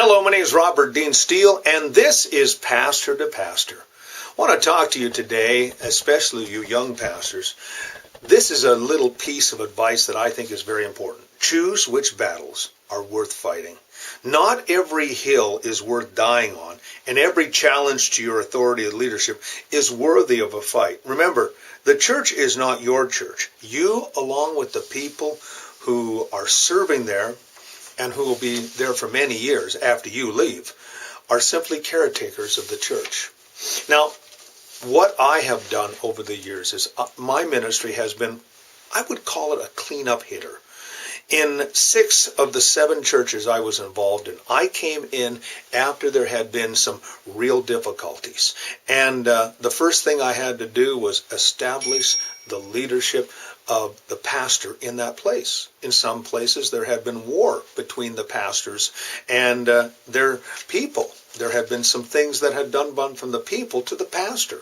Hello, my name is Robert Dean Steele, and this is Pastor to Pastor. I want to talk to you today, especially you young pastors. This is a little piece of advice that I think is very important. Choose which battles are worth fighting. Not every hill is worth dying on, and every challenge to your authority and leadership is worthy of a fight. Remember, the church is not your church. You, along with the people who are serving there, and who will be there for many years after you leave, are simply caretakers of the church. Now, what I have done over the years is my ministry has been, I would call it a cleanup hitter. In 6 of the 7 churches I was involved in, I came in after there had been some real difficulties. And the first thing I had to do was establish the leadership of the pastor in that place. In some places there had been war between the pastors and their people. There had been some things that had done from the people to the pastor.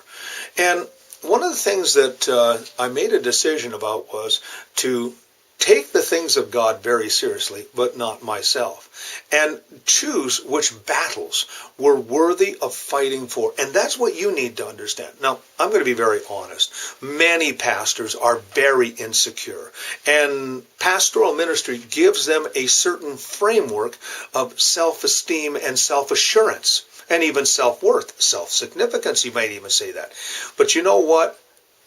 And one of the things that I made a decision about was to take the things of God very seriously, but not myself, and choose which battles were worthy of fighting for. And that's what you need to understand. Now, I'm going to be very honest. Many pastors are very insecure, and pastoral ministry gives them a certain framework of self-esteem and self-assurance, and even self-worth, self-significance, you might even say that. But you know what?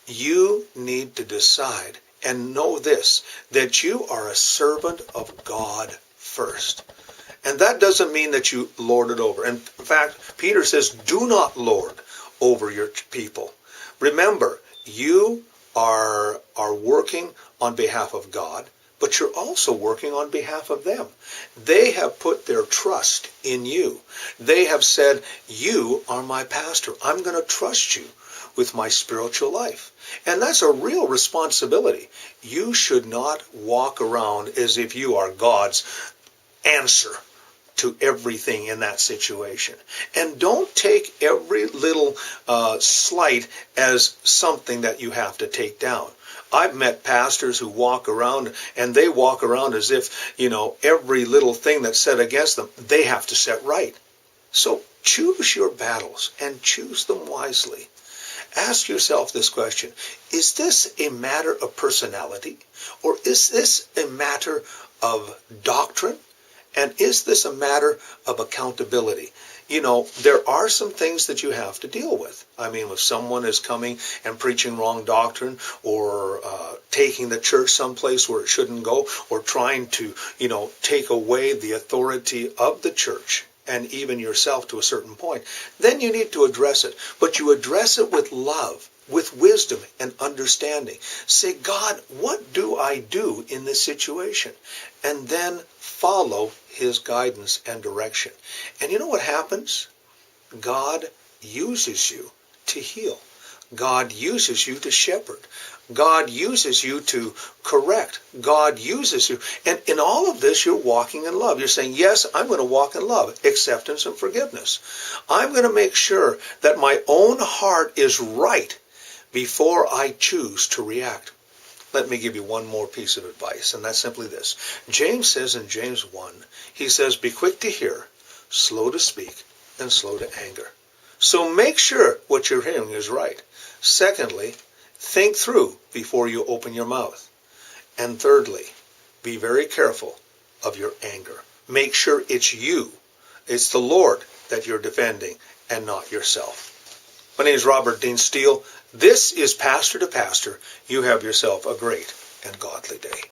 You need to decide and know this, that you are a servant of God first. And that doesn't mean that you lord it over. In fact, Peter says, do not lord over your people. Remember, you are working on behalf of God, but you're also working on behalf of them. They have put their trust in you. They have said, you are my pastor. I'm going to trust you with my spiritual life. And that's a real responsibility. You should not walk around as if you are God's answer to everything in that situation. And don't take every little slight as something that you have to take down. I've met pastors who walk around and they walk around as if, every little thing that's said against them, they have to set right. So choose your battles and choose them wisely. Ask yourself this question: is this a matter of personality, or is this a matter of doctrine, and is this a matter of accountability? There are some things that you have to deal with. I mean, if someone is coming and preaching wrong doctrine, or taking the church someplace where it shouldn't go, or trying to, take away the authority of the church, and even yourself to a certain point, then you need to address it. But you address it with love, with wisdom and understanding. Say, God, what do I do in this situation? And then follow his guidance and direction. And you know what happens? God uses you to heal. God uses you to shepherd. God uses you to correct. God uses you. And in all of this, you're walking in love. You're saying, yes, I'm going to walk in love, acceptance and forgiveness. I'm going to make sure that my own heart is right before I choose to react. Let me give you one more piece of advice, and that's simply this. James says in James 1, he says, be quick to hear, slow to speak, and slow to anger. So make sure what you're hearing is right. Secondly, think through before you open your mouth. And thirdly, be very careful of your anger. Make sure it's you, it's the Lord that you're defending and not yourself. My name is Robert Dean Steele. This is Pastor to Pastor. You have yourself a great and godly day.